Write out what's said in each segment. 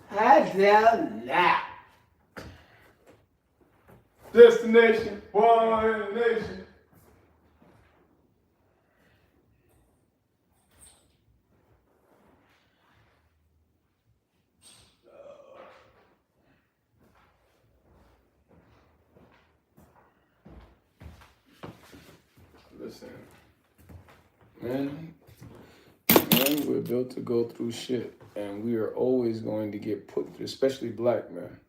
Heartfelt. Destination, one nation. Listen, man, we're built to go through shit, and we are always going to get put through, especially black men.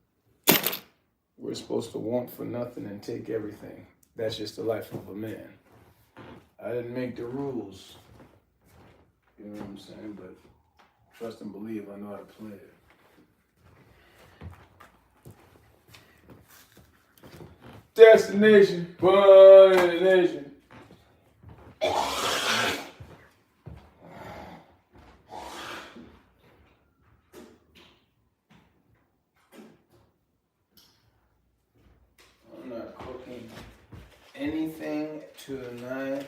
We're supposed to want for nothing and take everything. That's just the life of a man. I didn't make the rules, you know what I'm saying? But trust and believe, I know how to play it. Destination, one nation. I'm not cooking anything tonight.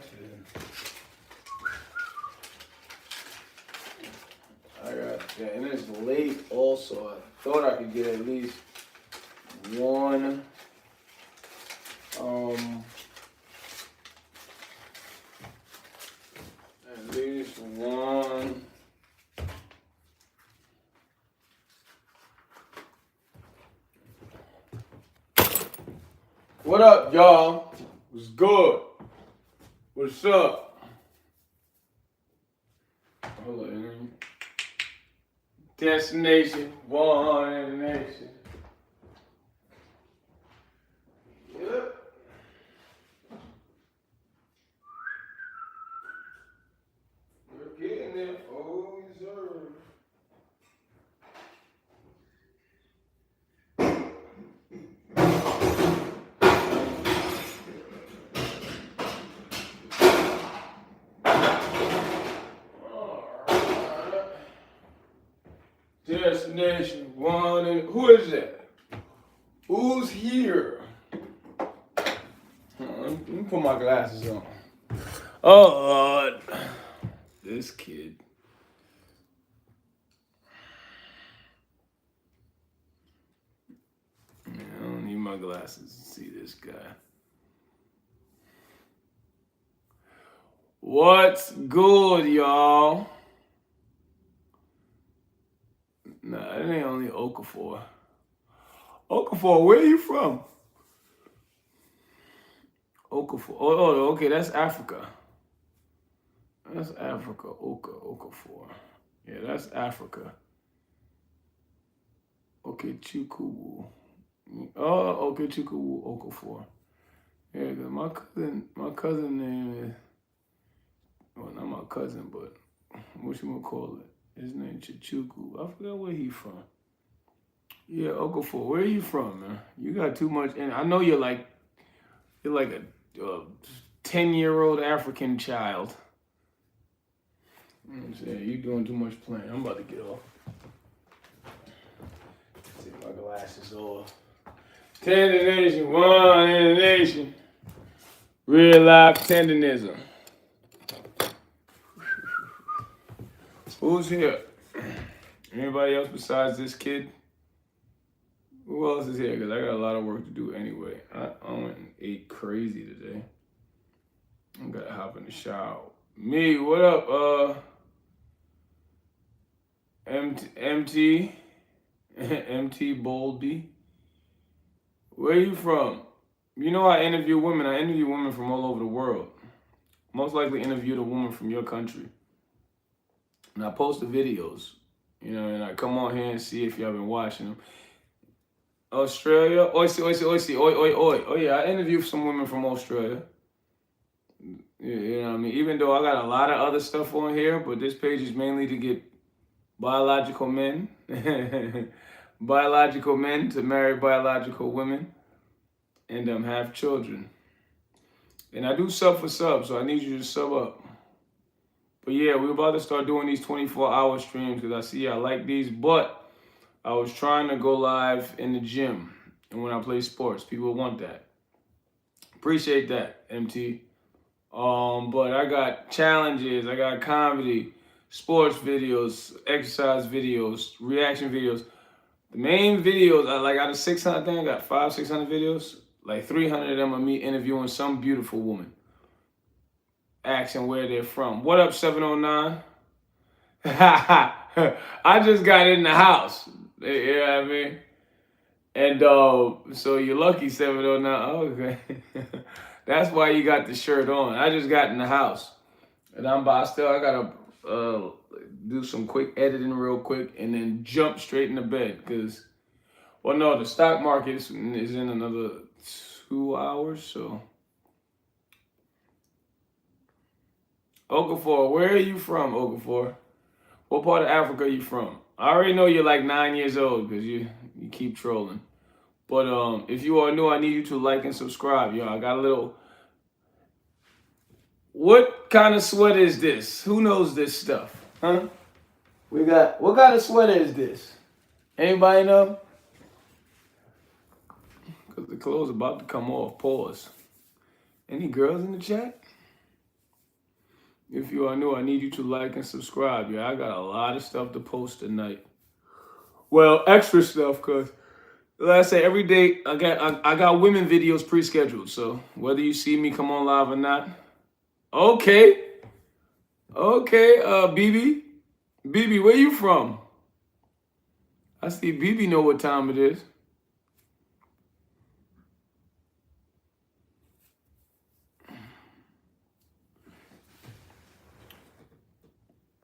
And it's late also. I thought I could get at least one What up, y'all? What's good? What's up? Hold on. Destination, one nation. Yep. We're getting there. Oh, sir. Destination one and who is that? Who's here? Let me put my glasses on. Oh, this kid. I don't need my glasses to see this guy. What's good, y'all? Nah, it ain't only Okafor. Okafor, where are you from? Okafor. Oh, okay, that's Africa. That's Africa. Okafor. Yeah, that's Africa. Okay, Chukwuwu. Oh, okay, Chukwuwu Okafor. Yeah, cause my cousin name is, well, not my cousin, but what you gonna call it? His name Chichuku. I forgot where he from. Yeah, Okafor. Where are you from, man? You got too much, and I know you're like a 10-year-old African child. I'm saying you doing too much playing. I'm about to get off. Take my glasses off. 10 in the nation, one in the nation. Real life tenderism. Who's here? Anybody else besides this kid? Who else is here? Because I got a lot of work to do anyway. I went and ate crazy today. I gotta hop in the shower. Me, what up? MT Boldy. Where you from? You know I interview women. I interview women from all over the world. Most likely interviewed a woman from your country. And I post the videos, you know, and I come on here and see if y'all been watching them. Australia, oi. Oh yeah, I interviewed some women from Australia. You know what I mean? Even though I got a lot of other stuff on here, but this page is mainly to get biological men, biological men to marry biological women, and have children. And I do sub for sub, so I need you to sub up. But yeah, we're about to start doing these 24-hour streams because I see I like these, but I was trying to go live in the gym and when I play sports. People want that. Appreciate that, MT. But I got challenges, I got comedy. sports videos, exercise videos, reaction videos. The main videos, like out of 600, I think I got 600 videos. Like 300 of them are me interviewing some beautiful woman, asking where they're from. What up, 709? I just got in the house. You know what I mean? And so you're lucky, 709. Okay. That's why you got the shirt on. I just got in the house. And I gotta do some quick editing real quick and then jump straight into bed. Because, well, no, the stock market is in another 2 hours, so. Okafor, where are you from, Okafor? What part of Africa are you from? I already know you're like 9 years old because you keep trolling. But if you are new, I need you to like and subscribe. Yo, I got a little. What kind of sweater is this? Who knows this stuff? Huh? What kind of sweater is this? Anybody know? Because the clothes about to come off. Pause. Any girls in the chat? If you are new, I need you to like and subscribe. Yeah, I got a lot of stuff to post tonight. Well, extra stuff, because like I say, every day I got women videos pre-scheduled. So whether you see me come on live or not. Okay. BB. BB, where you from? I see BB know what time it is.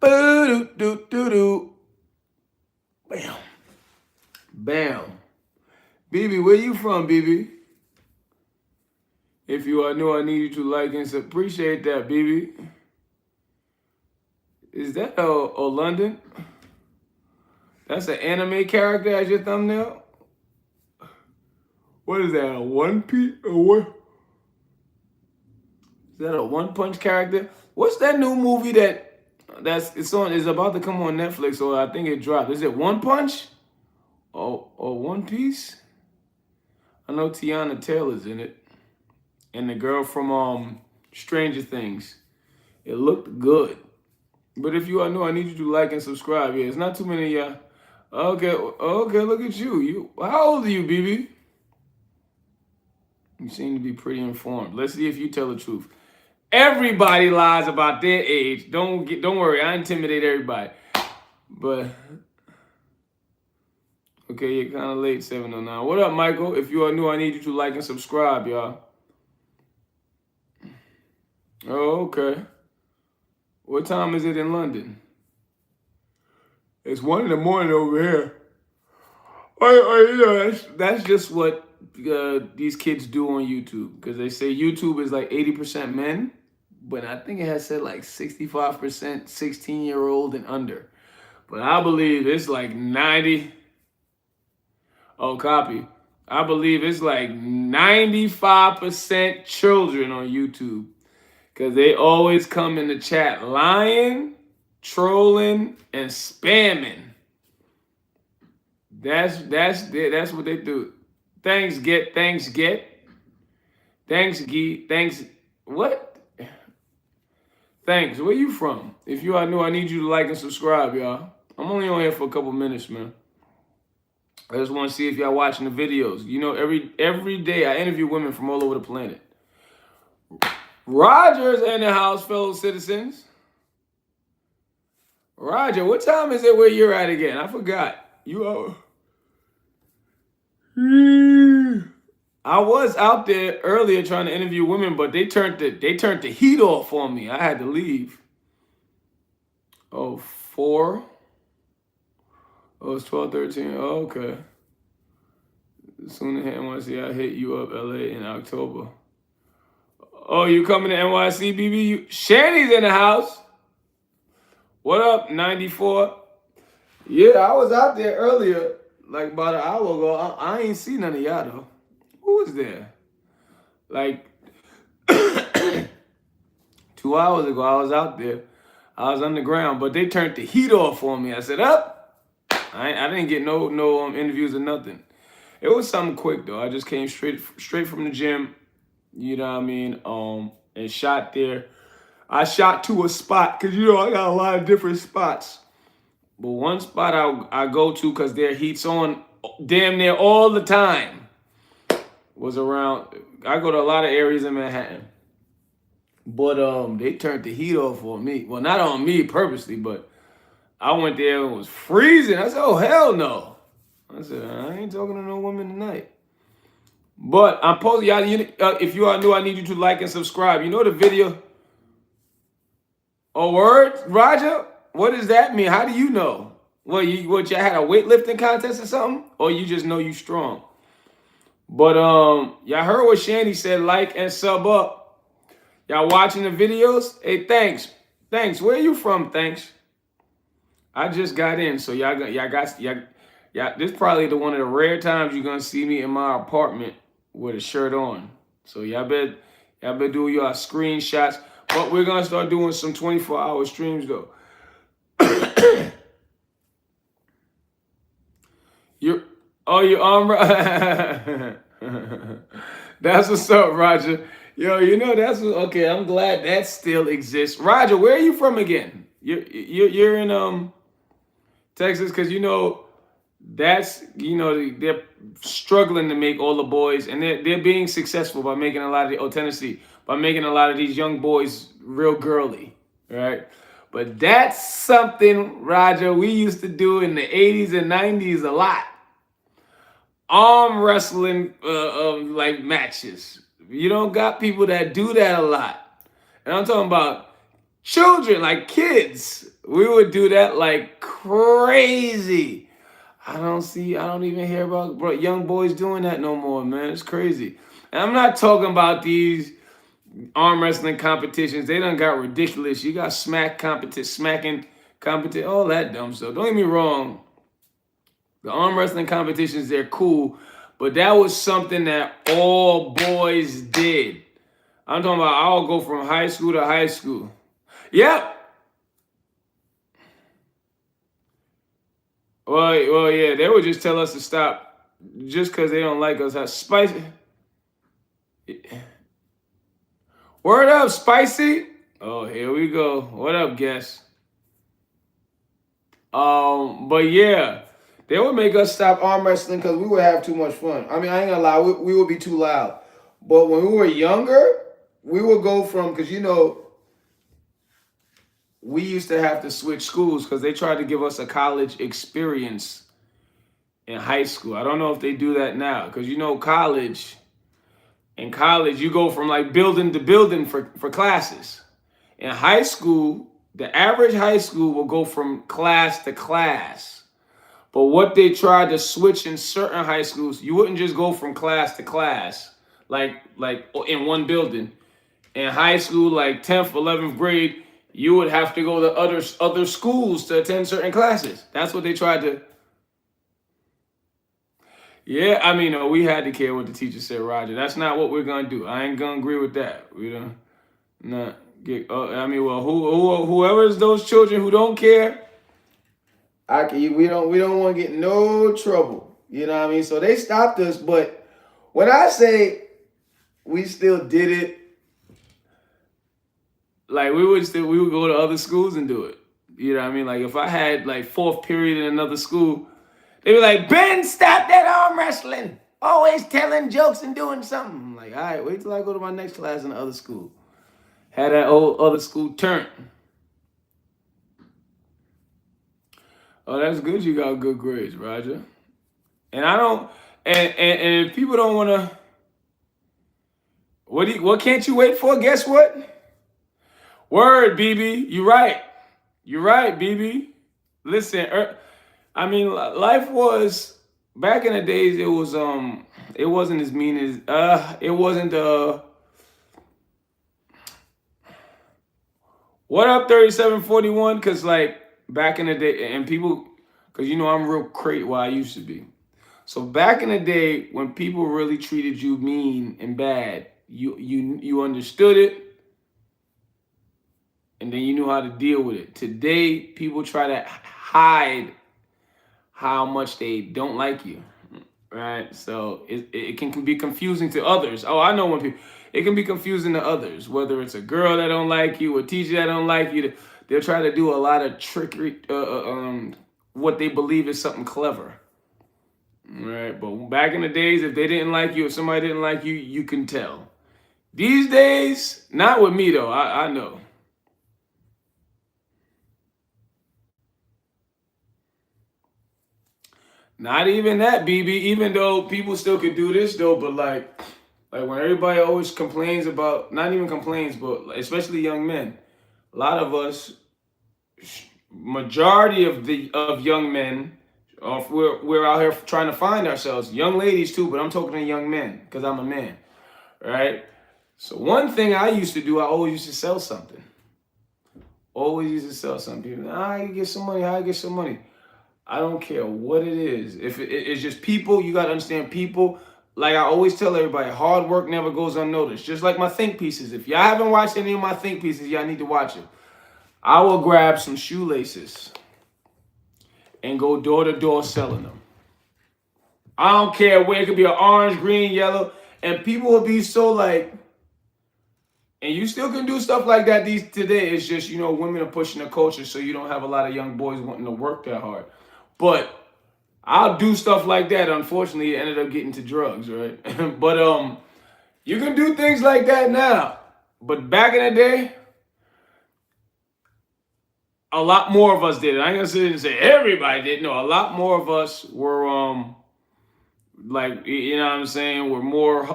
Boo-doo-doo-doo-doo. Bam. Bam. BB, where you from, BB? If you are new, I need you to like and appreciate that, BB. Is that London? That's an anime character as your thumbnail? What is that, a One Piece? Or what? Is that a One Punch character? What's that new movie it's about to come on Netflix, or I think it dropped? Is it One Punch? Or One Piece? I know Tiana Taylor's in it. And the girl from Stranger Things. It looked good. But if you are new, I need you to like and subscribe. Yeah, it's not too many of y'all. Okay, look at you. How old are you, BB? You seem to be pretty informed. Let's see if you tell the truth. Everybody lies about their age. Don't worry, I intimidate everybody. But okay, you're kind of late, 709. What up, Michael? If you are new, I need you to like and subscribe, y'all. Oh, okay. What time is it in London? It's 1 a.m. over here. That's just what these kids do on YouTube, because they say YouTube is like 80% men, but I think it has said like 65% 16-year-old and under. But I believe it's like 90. Oh, copy. I believe it's like 95% children on YouTube, because they always come in the chat lying, trolling, and spamming. That's what they do. Thanks, what? Thanks, where you from? If you are new, I need you to like and subscribe, y'all. I'm only on here for a couple minutes, man. I just want to see if y'all watching the videos. You know, every day I interview women from all over the planet. Roger's in the house, fellow citizens. Roger, what time is it where you're at again? I forgot. You are... I was out there earlier trying to interview women, but they turned the heat off on me. I had to leave. Oh, 4. Oh, it's 12:13. Oh, okay. Soon as NYC, I hit you up, LA, in October. Oh, you coming to NYC, BB? Shanny's in the house. What up, 94? Yeah, I was out there earlier, like about an hour ago. I ain't see none of y'all, though. Who was there? Like 2 hours ago, I was out there. I was underground, but they turned the heat off on me. I said, up. I didn't get no interviews or nothing. It was something quick, though. I just came straight from the gym, you know what I mean, and shot there. I shot to a spot because you know I got a lot of different spots. But one spot I go to because their heat's on damn near all the time was around. I go to a lot of areas in Manhattan, but they turned the heat off on me. Well, not on me purposely, but I went there and it was freezing. I said, "Oh hell no!" I said, "I ain't talking to no woman tonight." But I'm posting y'all. If you are new, I need you to like and subscribe. You know the video. Oh, word, Roger. What does that mean? How do you know? What you had a weightlifting contest or something, or you just know you strong? But y'all heard what Shandy said. Like and sub up. Y'all watching the videos? Hey, thanks. Where you from? Thanks. I just got in, so y'all. This is probably one of the rare times you're gonna see me in my apartment with a shirt on. So y'all better do your screenshots. But we're gonna start doing some 24-hour streams though. You're That's what's up, Roger. Yo, you know okay. I'm glad that still exists. Roger, where are you from again? You're in Texas, because you know they're struggling to make all the boys, and they're being successful by making a lot of Tennessee, by making a lot of these young boys real girly, right? But that's something, Roger, we used to do in the 80s and 90s a lot. Arm wrestling like matches. You don't got people that do that a lot. And I'm talking about children, like kids. We would do that like crazy. I don't even hear about young boys doing that no more, man. It's crazy. And I'm not talking about these arm wrestling competitions. They done got ridiculous. You got smacking competition, all that dumb stuff. Don't get me wrong. The arm wrestling competitions, they're cool, but that was something that all boys did. I'm talking about I'll go from high school to high school. Yep. Well, yeah, they would just tell us to stop just because they don't like us. How spicy. Word up, Spicy. Oh, here we go. What up, guest? But yeah, they would make us stop arm wrestling because we would have too much fun. I mean, I ain't gonna lie, we would be too loud. But when we were younger, we would go from, because you know, we used to have to switch schools because they tried to give us a college experience in high school. I don't know if they do that now, because you know, in college, you go from like building to building for classes. In high school, the average high school will go from class to class. But what they tried to switch in certain high schools, you wouldn't just go from class to class, like in one building. In high school, like 10th, 11th grade, you would have to go to other schools to attend certain classes. That's what they tried to. Yeah, I mean, we had to care what the teacher said, Roger. That's not what we're gonna do. I ain't gonna agree with that. We don't not get. I mean, well, whoever's those children who don't care, we don't want to get no trouble. You know what I mean? So they stopped us, but when I say we still did it, like we would go to other schools and do it. You know what I mean? Like if I had like fourth period in another school, they were like, Ben, stop that arm wrestling. Always telling jokes and doing something. I'm like, all right, wait till I go to my next class in the other school. Had that old other school turn. Oh, that's good. You got good grades, Roger. And I don't. And if people don't want to, what can't you wait for? Guess what? Word, BB. You're right. You're right, BB. Listen, I mean, life was back in the days. It wasn't as mean as it wasn't What up, 3741? Because like back in the day, and people, because you know I'm real crate where I used to be. So back in the day, when people really treated you mean and bad, you understood it, and then you knew how to deal with it. Today, people try to hide how much they don't like you. right? So it can be confusing to others. Oh, I know when people, it can be confusing to others, whether it's a girl that don't like you, a teacher that don't like you. They'll try to do a lot of trickery, what they believe is something clever, right? But back in the days, if they didn't like you, if somebody didn't like you, you can tell. These days, not with me though. I know. Not even that, BB. Even though people still could do this though, but like when everybody always complains about, not even complains, but especially young men, a lot of us, majority of young men, we're out here trying to find ourselves. Young ladies too, but I'm talking to young men because I'm a man, right? So one thing I used to do, I always used to sell something. Always used to sell something. People, I get some money. I get some money. I don't care what it is. If it's just people, you got to understand people. Like I always tell everybody, hard work never goes unnoticed. Just like my think pieces. If y'all haven't watched any of my think pieces, y'all need to watch it. I will grab some shoelaces and go door to door selling them. I don't care where. It could be an orange, green, yellow. And people will be so like, and you still can do stuff like that today. It's just, women are pushing the culture, so you don't have a lot of young boys wanting to work that hard. But I'll do stuff like that. Unfortunately, it ended up getting to drugs, right? But you can do things like that now. But back in the day, a lot more of us did it. I ain't gonna sit and say everybody did. No, a lot more of us were like, you know what I'm saying, we're more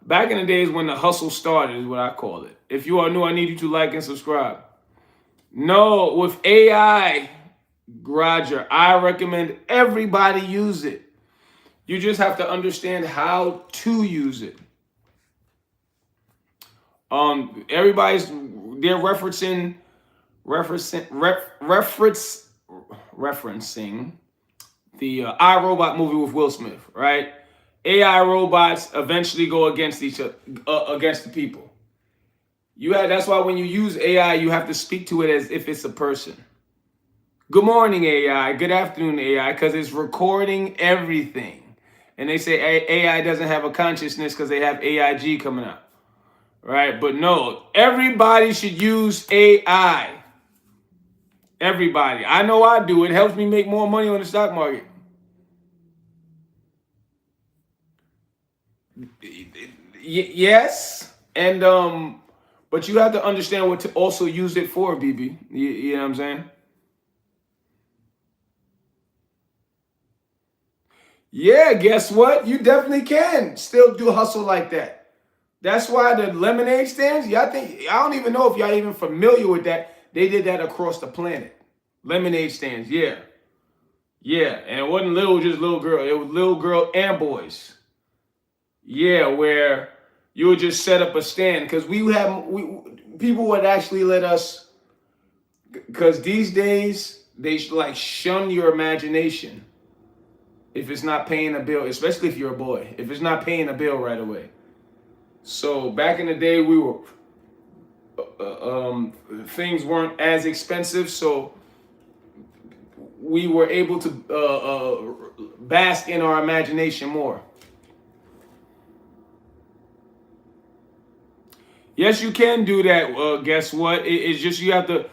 back in the days when the hustle started is what I call it. If you are new, I need you to like and subscribe. No, with AI, Roger, I recommend everybody use it. You just have to understand how to use it. They're referencing the iRobot movie with Will Smith, right? AI robots eventually go against each other, against the people. That's why when you use AI, you have to speak to it as if it's a person. Good morning, AI. Good afternoon, AI, because it's recording everything. And they say AI doesn't have a consciousness because they have AIG coming out, right? But no, everybody should use AI. Everybody. I know I do. It helps me make more money on the stock market. Yes, and but you have to understand what to also use it for, BB. You know what I'm saying? Yeah, guess what? You definitely can still do hustle like that. That's why the lemonade stands. I don't even know if y'all even familiar with that. They did that across the planet. Lemonade stands, yeah. Yeah, and it wasn't just little girl. It was little girl and boys. Yeah, where you would just set up a stand because people would actually let us, because these days they like shun your imagination if it's not paying a bill, especially if you're a boy. If it's not paying a bill right away. So back in the day, we were things weren't as expensive, so we were able to bask in our imagination more. Yes, you can do that. Guess what? It's just you have to.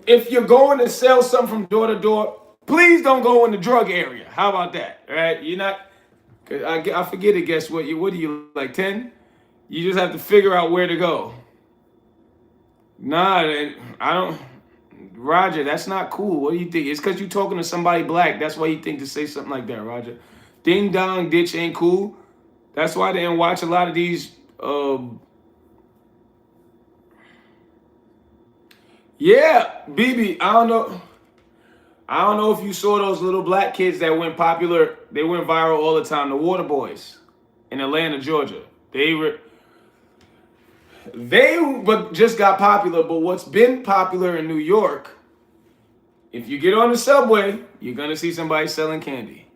If you're going to sell something from door to door, please don't go in the drug area. How about that? All right, you're not. I forget it. Guess what? What are you like 10? You just have to figure out where to go. Nah, I don't. Roger, that's not cool. What do you think? It's because you're talking to somebody black. That's why you think to say something like that, Roger. Ding dong ditch ain't cool. That's why they didn't watch a lot of these. Yeah, BB. I don't know. I don't know if you saw those little black kids that went popular. They went viral all the time. The Water Boys in Atlanta, Georgia. They just got popular. But what's been popular in New York? If you get on the subway, you're gonna see somebody selling candy,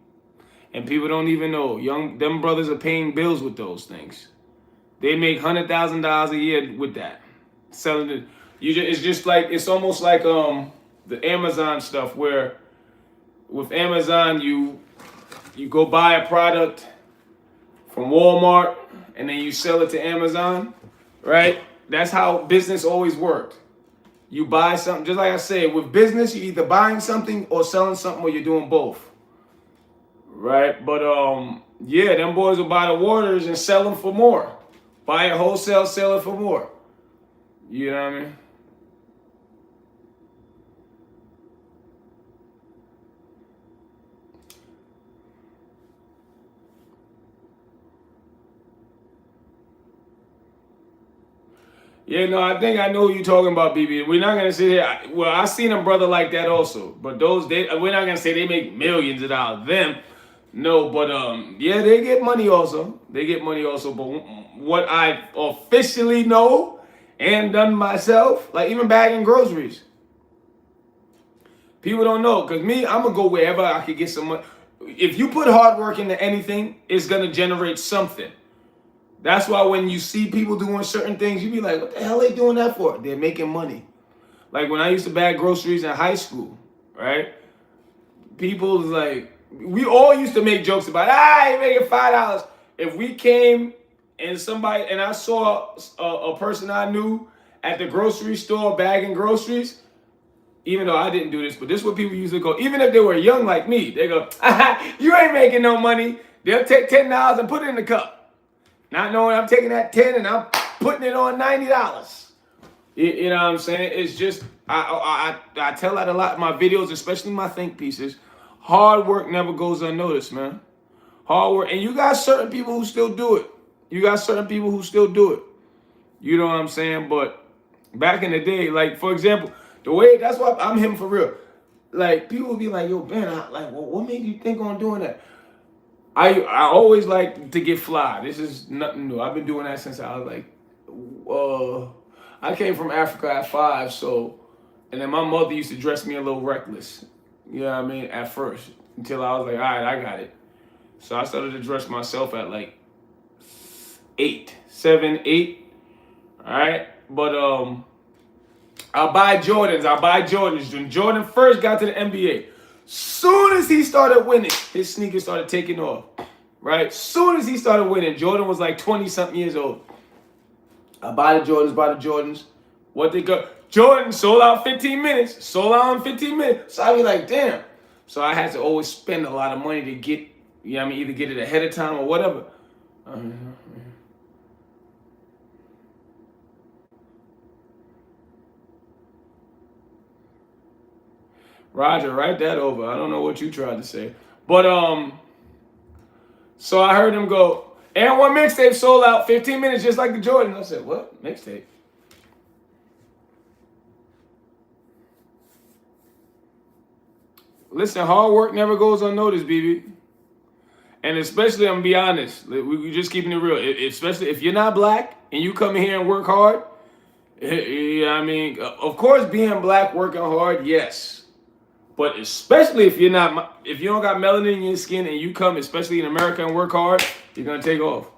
and people don't even know. Them brothers are paying bills with those things. They make $100,000 a year with that. Selling it. It's almost like the Amazon stuff where with Amazon, you go buy a product from Walmart and then you sell it to Amazon, right? That's how business always worked. You buy something, just like I said, with business, you're either buying something or selling something, or you're doing both, right? But yeah, them boys will buy the waters and sell them for more. Buy it wholesale, sell it for more. You know what I mean? Yeah, no, I think I know who you're talking about, BB. We're not gonna sit here. Well, I seen a brother like that also, but we're not gonna say they make millions of dollars. Them, no, but yeah, they get money also. They get money also. But what I officially know and done myself, like even bagging groceries, people don't know. Cause me, I'm gonna go wherever I could get some money. If you put hard work into anything, it's gonna generate something. That's why when you see people doing certain things, you be like, what the hell are they doing that for? They're making money. Like when I used to bag groceries in high school, right? People was like, we all used to make jokes about, you're making $5. If we came and I saw a person I knew at the grocery store bagging groceries, even though I didn't do this, but this is what people used to go, even if they were young like me, they go, you ain't making no money. They'll take $10 and put it in the cup. Not knowing I'm taking that 10 and I'm putting it on $90. You know what I'm saying? It's just, I tell that a lot in my videos, especially my think pieces. Hard work never goes unnoticed, man. Hard work. And you got certain people who still do it. You know what I'm saying? But back in the day, like, for example, that's why I'm him for real. Like, people will be like, yo, Ben, what made you think on doing that? I always like to get fly. This is nothing new. I've been doing that since I was like, I came from Africa at 5, so, and then my mother used to dress me a little reckless. You know what I mean? At first, until I was like, all right, I got it. So I started to dress myself at like 7, 8. All right, but I buy Jordans. When Jordan first got to the NBA. Soon as he started winning, his sneakers started taking off, right? Soon as he started winning, Jordan was like 20-something years old. I buy the Jordans. What they go? Jordan sold out 15 minutes. So I be like, damn. So I had to always spend a lot of money to get, either get it ahead of time or whatever. Roger, write that over. I don't know what you tried to say. But so I heard him go, and one mixtape sold out 15 minutes just like the Jordan. I said, what? Mixtape? Listen, hard work never goes unnoticed, BB. And especially, I'm gonna be honest, we just keeping it real. Especially if you're not black and you come in here and work hard, of course being black, working hard, yes. But especially if you don't got melanin in your skin and you come, especially in America, and work hard, you're gonna take off.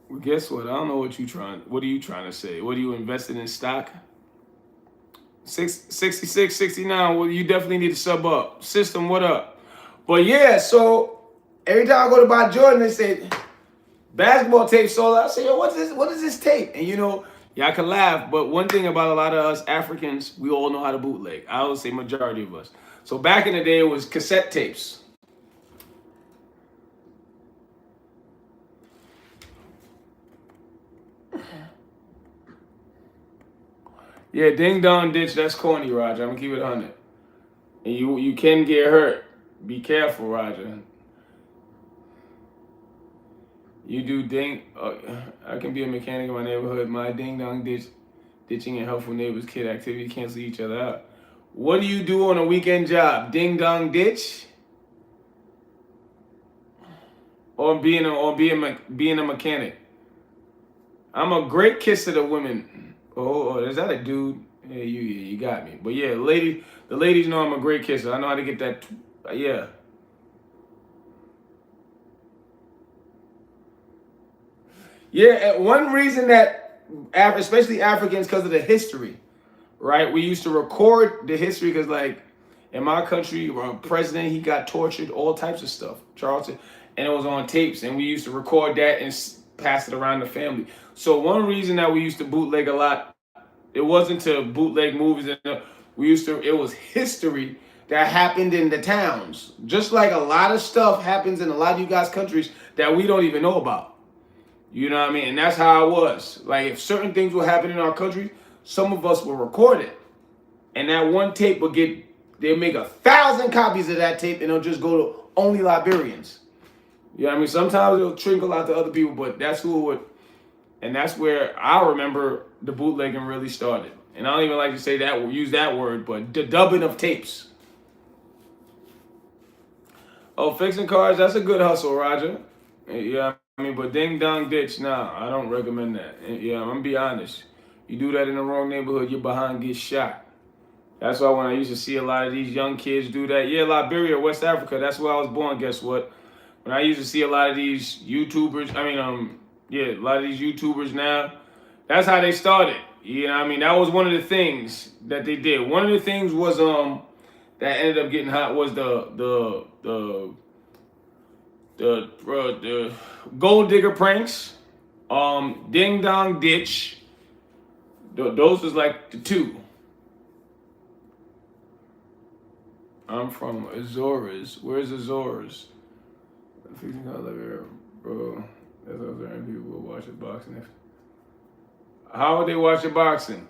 Well, guess what? I don't know what are you trying to say? What are you investing in stock? 66, 69. Well, you definitely need to sub up. System, what up? But yeah, so every time I go to buy Jordan, they say, basketball tape sold out. I say, yo, what is this tape? And y'all can laugh, but one thing about a lot of us Africans, we all know how to bootleg. I would say majority of us. So back in the day, it was cassette tapes. Yeah, ding dong ditch, that's corny, Roger. I'm gonna keep it 100. And you can get hurt. Be careful, Roger. You do ding. I can be a mechanic in my neighborhood. My ding dong ditching and helpful neighbors kid activity cancel each other out. What do you do on a weekend job? Ding dong ditch, or being a mechanic? I'm a great kisser to women. Oh, is that a dude? Yeah, you got me. But yeah, the ladies know I'm a great kisser. I know how to get that. Yeah. Yeah, one reason that, especially Africans, because of the history, right? We used to record the history because, like, in my country, our president, he got tortured, all types of stuff, Charleston, and it was on tapes, and we used to record that and pass it around the family. So one reason that we used to bootleg a lot, it wasn't to bootleg movies, and it was history that happened in the towns. Just like a lot of stuff happens in a lot of you guys' countries that we don't even know about. You know what I mean? And that's how I was. Like, if certain things will happen in our country, some of us will record it. And that one tape will they'll make 1,000 copies of that tape and it'll just go to only Liberians. You know what I mean? Sometimes it'll trickle out to other people, but that's who it would. And that's where I remember the bootlegging really started. And I don't even like to say that, use that word, but the dubbing of tapes. Oh, fixing cars, that's a good hustle, Roger. Yeah, I mean, but ding dong ditch, nah, I don't recommend that. Yeah, I'm gonna be honest. You do that in the wrong neighborhood, your behind gets shot. That's why when I used to see a lot of these young kids do that, yeah, Liberia, West Africa, that's where I was born, guess what? When I used to see a lot of these YouTubers, a lot of these YouTubers now, that's how they started. You know what I mean? That was one of the things that they did. One of the things was that ended up getting hot was the gold digger pranks, ding dong ditch. Those was like the two. I'm from Azores. Where's Azores? Bro, that's what people will watch boxing. How would they watch boxing?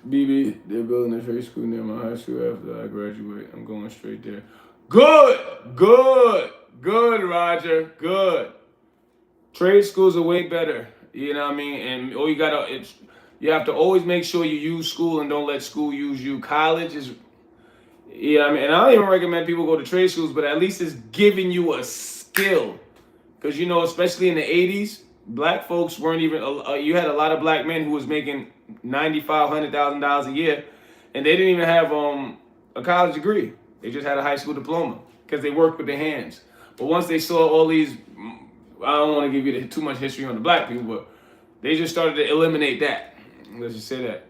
BB, they're building a trade school near my high school after I graduate. I'm going straight there. Good, Roger, good. Trade schools are way better. You know what I mean? And you have to always make sure you use school and don't let school use you. College is, I mean, and I don't even recommend people go to trade schools, but at least it's giving you a skill. Because, especially in the 80s, black folks weren't even, you had a lot of black men who was making $95,000, $100,000 a year, and they didn't even have a college degree. They just had a high school diploma because they worked with their hands. But once they saw all these, I don't want to give you too much history on the black people, but they just started to eliminate that. Let's just say that.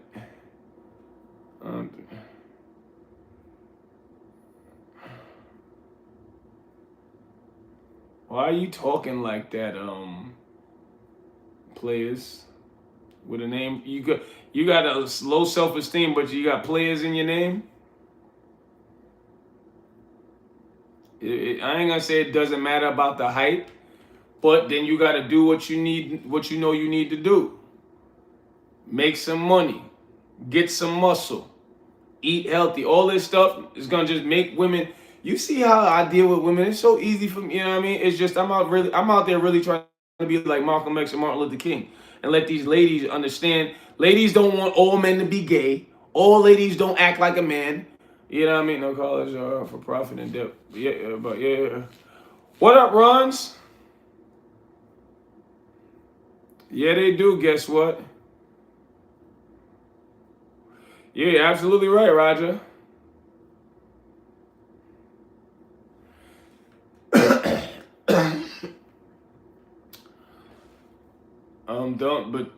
Why are you talking like that, players? With a name, you got a low self-esteem, but you got players in your name. I ain't gonna say it doesn't matter about the hype, but then you gotta do what you know you need to do. Make some money, get some muscle, eat healthy. All this stuff is gonna just make women. You see how I deal with women? It's so easy for me. You know what I mean? It's just I'm out there really trying to be like Malcolm X and Martin Luther King, and let these ladies understand. Ladies don't want all men to be gay. All ladies don't act like a man. You know what I mean? No college for profit and debt. Yeah. What up, Rons? Yeah, they do. Guess what? Yeah, you're absolutely right, Roger. Don't, but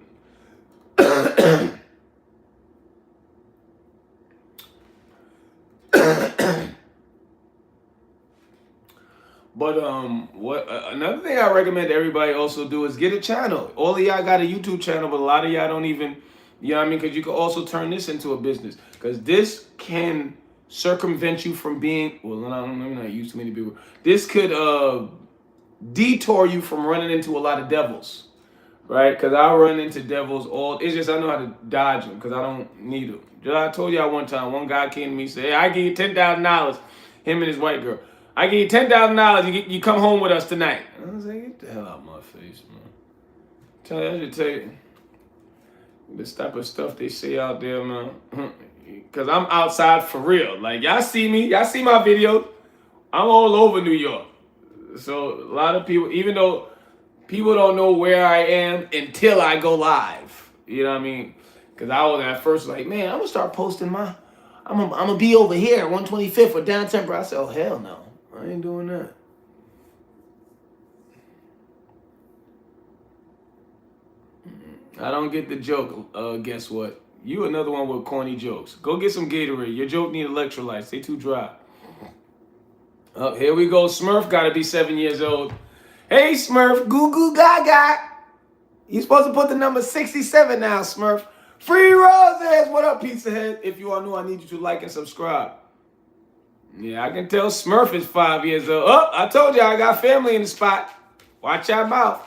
what another thing I recommend everybody also do is get a channel. All of y'all got a YouTube channel, but a lot of y'all don't even, you know what I mean? Because you can also turn this into a business. Because this can circumvent you from being, well, let me not use too many people. This could detour you from running into a lot of devils. Right? Because I run into devils it's just I know how to dodge them because I don't need them. Just I told y'all one time, one guy came to me and said, hey, I give you $10,000, him and his white girl. I give you $10,000, you come home with us tonight. I was like, get the hell out of my face, man. I should tell you this type of stuff they say out there, man. Because I'm outside for real. Like, y'all see me, y'all see my video. I'm all over New York. So a lot of people, even though people don't know where I am until I go live. You know what I mean? Because I was at first like, man, I'm going to start posting I'm going to be over here, 125th or down Temper. I said, oh, hell no. I ain't doing that. I don't get the joke. Guess what? You another one with corny jokes. Go get some Gatorade. Your joke need electrolytes. They too dry. Here we go. Smurf got to be 7 years old. Hey, Smurf. Goo goo gaga. You supposed to put the number 67 now, Smurf. Free roses. What up, Pizza Head? If you are new, I need you to like and subscribe. Yeah, I can tell Smurf is 5 years old. Oh, I told you I got family in the spot. Watch your mouth.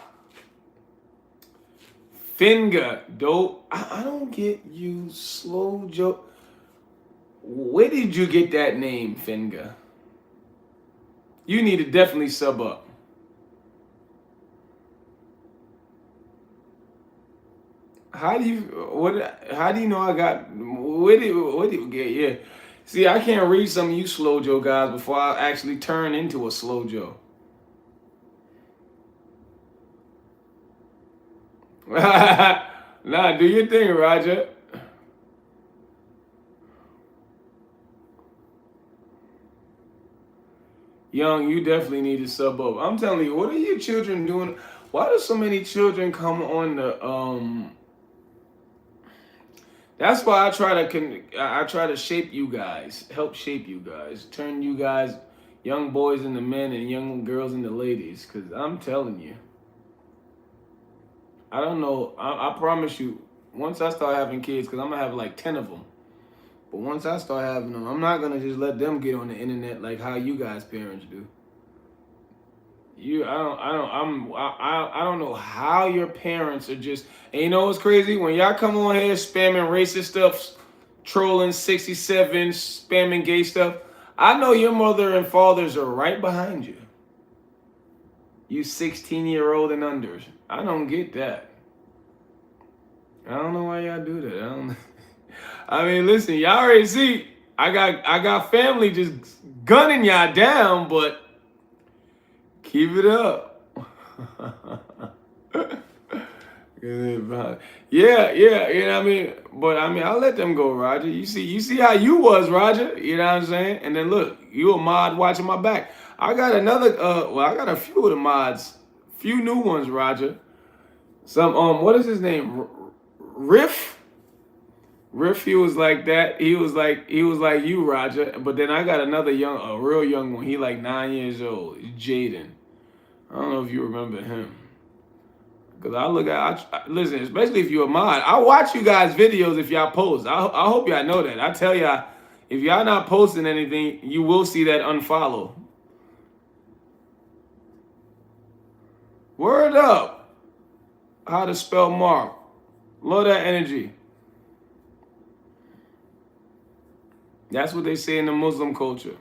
Finger, dope. I don't get you, Slow Joe. Where did you get that name, Finger? You need to definitely sub up. How do you know I got? Where did you get? Yeah. See, I can't read some of you Slow Joe guys before I actually turn into a Slow Joe. Nah, do your thing, Roger. Young, you definitely need to sub up. I'm telling you, what are your children doing? Why do so many children come on the That's why I try to shape you guys, help shape you guys, turn you guys, young boys into men and young girls into ladies. Cause I'm telling you, I don't know. I promise you, once I start having kids, cause I'm gonna have like 10 of them. But once I start having them, I'm not gonna just let them get on the internet like how you guys parents do. I don't know how your parents are just. And you know what's crazy? When y'all come on here spamming racist stuff, trolling 67, spamming gay stuff, I know your mother and fathers are right behind you. You 16-year-old and unders. I don't get that. I don't know why y'all do that. I don't. I mean, listen, y'all already see. I got family just gunning y'all down, but keep it up. Yeah, you know what I mean? But I mean, I'll let them go, Roger. You see how you was, Roger. You know what I'm saying? And then look, you a mod watching my back. I got another I got a few of the mods, few new ones, Roger. Some what is his name? Riff? Riff, he was like that. He was like you, Roger. But then I got another a real young one. He like 9 years old. Jaden. I don't know if you remember him. Cause listen, especially if you're a mod, I watch you guys' videos if y'all post. I hope y'all know that. I tell y'all, if y'all not posting anything, you will see that unfollow. Word up. How to spell Mark. Love that energy. That's what they say in the Muslim culture.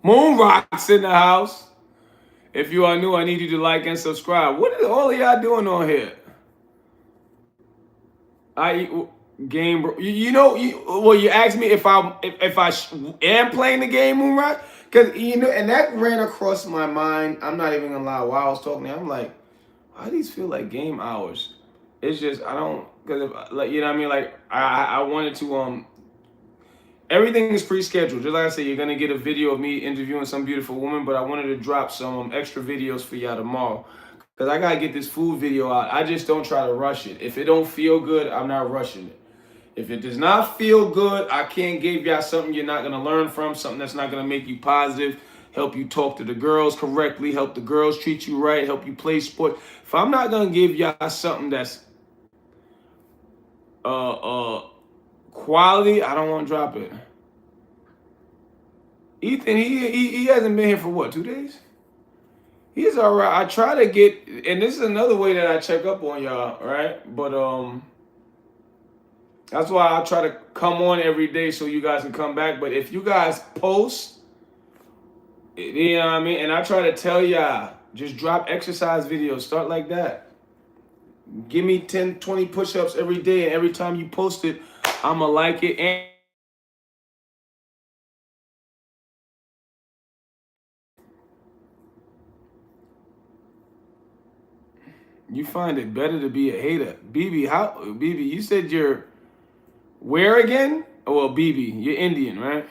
Moon rocks in the house. If you are new, I need you to like and subscribe. What are all of y'all doing on here? Game, bro. You asked me if I am playing the game Moon Rock, because and that ran across my mind. I'm not even gonna lie. While I was talking, I'm like, why do these feel like game hours? It's just I don't, because like you know what I mean. Like I wanted to everything is pre-scheduled. Just like I said, you're gonna get a video of me interviewing some beautiful woman, but I wanted to drop some extra videos for y'all tomorrow. Cause I gotta get this food video out. I just don't try to rush it. If it don't feel good, I'm not rushing it. If it does not feel good, I can't give y'all something you're not gonna learn from, something that's not gonna make you positive, help you talk to the girls correctly, help the girls treat you right, help you play sport. If I'm not gonna give y'all something that's quality, I don't want to drop it. Ethan, he hasn't been here for what, 2 days? He's all right. I try to get, and this is another way that I check up on y'all, right? But that's why I try to come on every day so you guys can come back. But if you guys post, you know what I mean? And I try to tell y'all, just drop exercise videos. Start like that. Give me 10, 20 push-ups every day. And every time you post it, I'ma like it. And you find it better to be a hater. BB, you said you're where again? Oh, well, BB, you're Indian, right?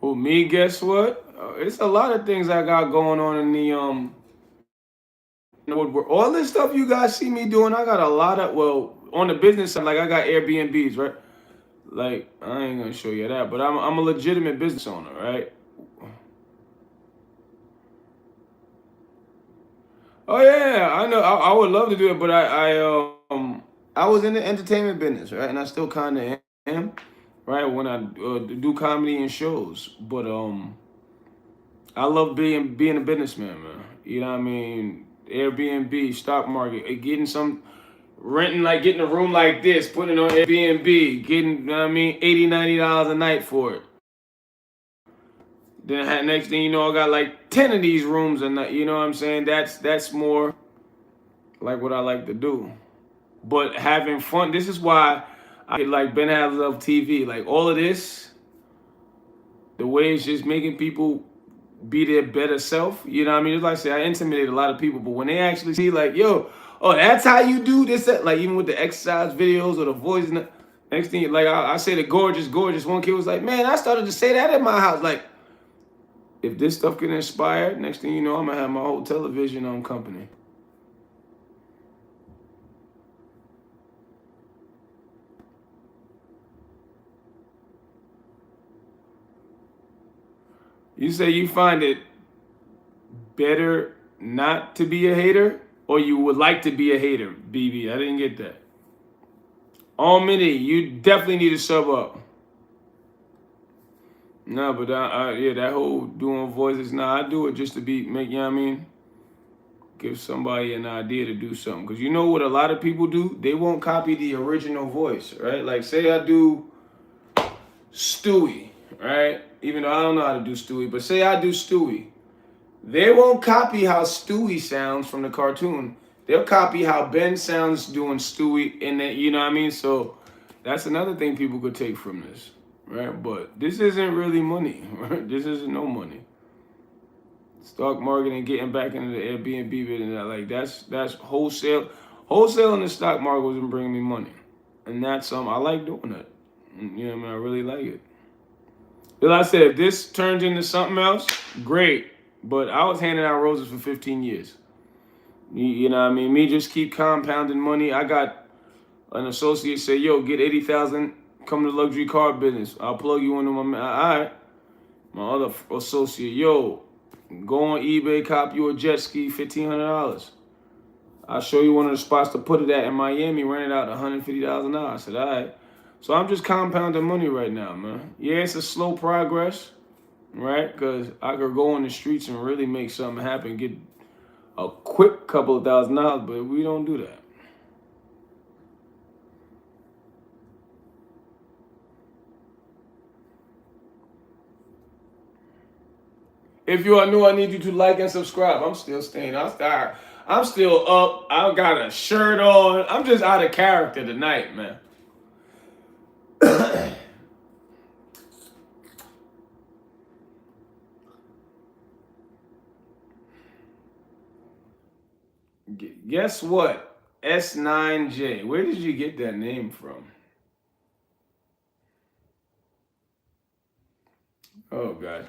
Who, me? Guess what? It's a lot of things I got going on in the woodwork. All this stuff you guys see me doing, I got a lot of, well, on the business side, like I got Airbnbs, right? Like, I ain't gonna show you that, but I'm a legitimate business owner, right? Oh yeah, I know. I would love to do it, but I was in the entertainment business, right? And I still kind of am, right? When I do comedy and shows, but I love being a businessman, man. You know what I mean? Airbnb, stock market, getting some renting, like getting a room like this, putting it on Airbnb, getting, you know what I mean, $80, $90 a night for it. Then next thing you know, I got like 10 of these rooms a night. You know what I'm saying? That's more like what I like to do. But having fun, this is why I like BenHasLuv TV. Like all of this, the way it's just making people be their better self. You know what I mean? It's like I say, I intimidate a lot of people, but when they actually see like, yo, oh, that's how you do this, that, like even with the exercise videos or the voice, and next thing, like I say the gorgeous, gorgeous. One kid was like, man, I started to say that in my house. Like, if this stuff can inspire, next thing you know, I'm gonna have my whole television company. You say you find it better not to be a hater, or you would like to be a hater, BB? I didn't get that. Mini, you definitely need to sub up. No, but yeah, that whole doing voices, nah, I do it just to make, you know what I mean? Give somebody an idea to do something. Because you know what a lot of people do? They won't copy the original voice, right? Like, say I do Stewie, right? Even though I don't know how to do Stewie, but say I do Stewie. They won't copy how Stewie sounds from the cartoon. They'll copy how Ben sounds doing Stewie, and then, you know what I mean? So that's another thing people could take from this, right? But this isn't really money, right? This isn't no money. Stock market and getting back into the Airbnb business, like that's wholesale. Wholesale in the stock market wasn't bringing me money, and that's I like doing it. You know what I mean? I really like it. Like I said, if this turns into something else, great. But I was handing out roses for 15 years. You know what I mean? Me just keep compounding money. I got an associate say, yo, get 80,000, come to the luxury car business. I'll plug you into my, all right. My other associate, yo, go on eBay, cop you a jet ski, $1,500. I'll show you one of the spots to put it at in Miami, rent it out $150 an hour. I said, all right. So I'm just compounding money right now, man. Yeah, it's a slow progress, right? Because I could go on the streets and really make something happen, get a quick couple of $1,000, but we don't do that. If you are new, I need you to like and subscribe. I'm still staying. I'm still up. I got a shirt on. I'm just out of character tonight, man. Guess what? S9J. Where did you get that name from? Oh, gosh.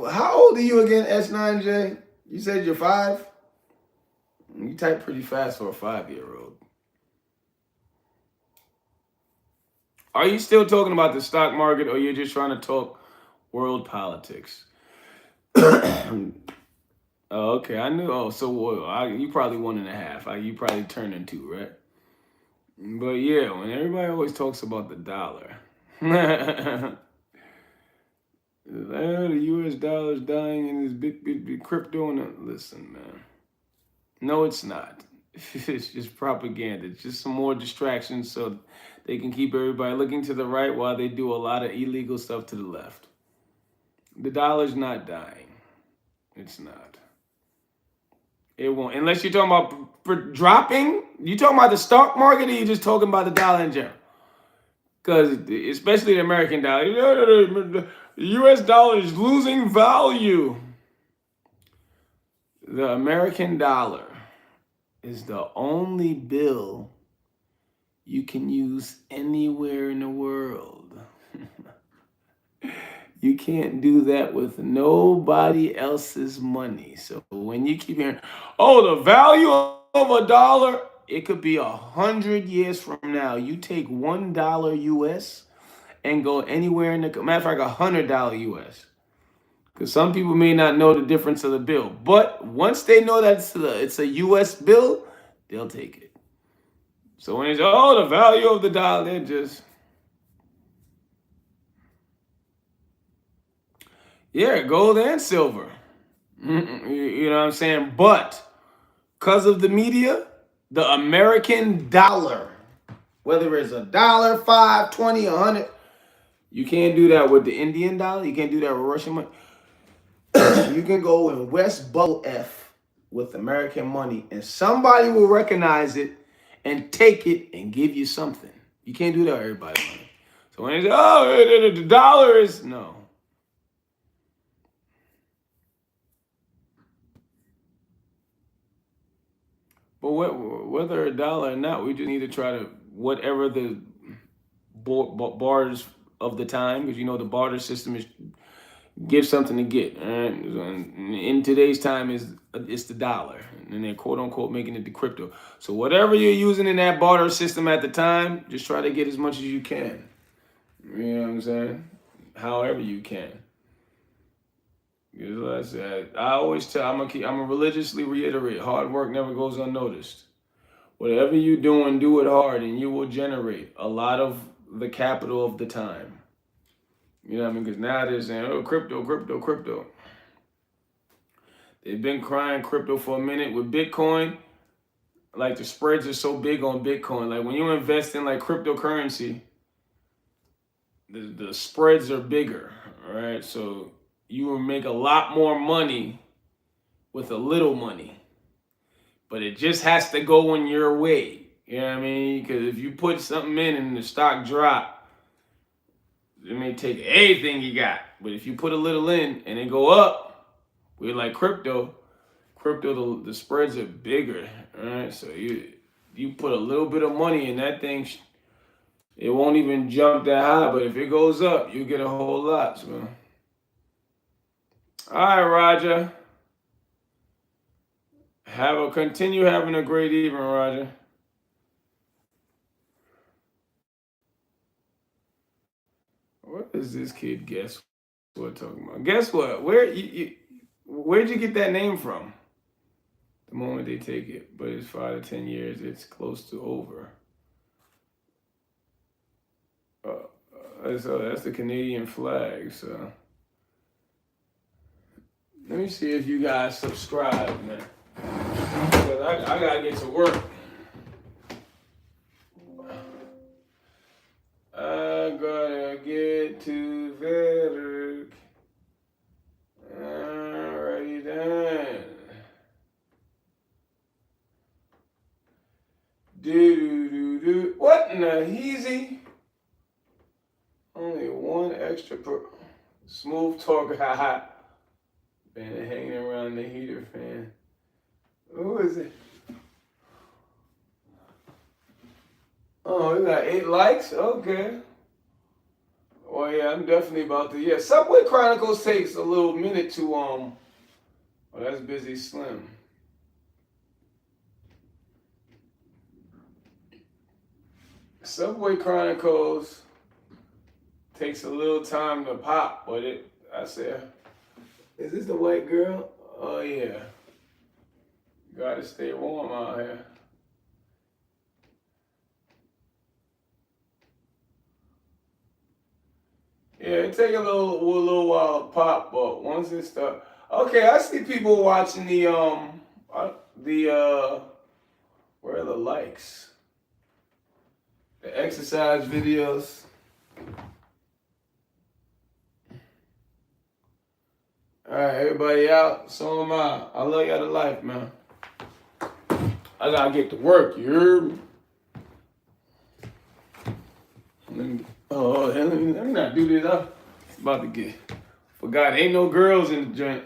How old are you again, S9J? You said you're 5? You type pretty fast for a 5-year-old. Are you still talking about the stock market, or you're just trying to talk world politics? Oh, okay, I knew. Oh, so you probably 1.5. You probably turned in 2, right? But yeah, when everybody always talks about the dollar, the U.S. dollar is dying in this big crypto. And listen, man, no, it's not. It's just propaganda. It's just some more distractions so they can keep everybody looking to the right while they do a lot of illegal stuff to the left. The dollar's not dying. It's not. It won't. Unless you're talking about dropping. You talking about the stock market, or you just talking about the dollar in general? Because especially the American dollar. The U.S. dollar is losing value. The American dollar is the only bill you can use anywhere in the world. You can't do that with nobody else's money. So when you keep hearing, oh, the value of a dollar, it could be 100 years from now. You take $1 US and go anywhere in the matter of fact, $100 US. Because some people may not know the difference of the bill, but once they know that it's a US bill, they'll take it. So when they say, oh, the value of the dollar, they're just, yeah, gold and silver. You know what I'm saying? But because of the media, the American dollar, whether it's $1, $5, $20, $100, you can't do that with the Indian dollar. You can't do that with Russian money. You can go in West Bubble F with American money, and somebody will recognize it and take it and give you something. You can't do that with everybody's money. So when they say, oh, the dollar is, no. But whether a dollar or not, we just need to try to, whatever the barters of the time, because you know the barter system is give something to get. Right? In today's time, it's the dollar, and they're quote unquote making it the crypto. So whatever you're using in that barter system at the time, just try to get as much as you can. You know what I'm saying? However you can. Because like I said, I always tell, I'm gonna religiously reiterate, hard work never goes unnoticed. Whatever you're doing, do it hard, and you will generate a lot of the capital of the time. You know what I mean? Because now they're saying, oh, crypto, crypto, crypto. They've been crying crypto for a minute. With Bitcoin, like the spreads are so big on Bitcoin. Like when you invest in like cryptocurrency, the spreads are bigger, right? So you will make a lot more money with a little money. But it just has to go in your way. You know what I mean? Because if you put something in and the stock drop, it may take everything you got. But if you put a little in and it go up, we're like crypto, the spreads are bigger, right? So you put a little bit of money in that thing, it won't even jump that high. But if it goes up, you get a whole lot. So. All right, Roger. Continue having a great evening, Roger. What is this kid guess what talking about? Guess what? Where'd you get that name from? The moment they take it, but it's 5 to 10 years. It's close to over. So that's the Canadian flag. So let me see if you guys subscribe, man. Because I gotta get to work. I gotta get to work. Alrighty then. Do. What in the heezy? Only one extra per smooth talk. Haha. Been hanging around the heater fan. Who is it? Oh, we got 8 likes? Okay. Well, yeah, I'm definitely about to. Yeah, Subway Chronicles takes a little minute to, oh, that's Busy Slim. Subway Chronicles takes a little time to pop, but I said, is this the white girl? Oh, yeah. Gotta stay warm out here. Yeah, it take a little while to pop, but once it start, okay, I see people watching where are the likes? The exercise videos. All right, everybody out. So am I. I love y'all to life, man. I gotta get to work. You heard me? Let me not do this. I'm about to forgot, ain't no girls in the joint.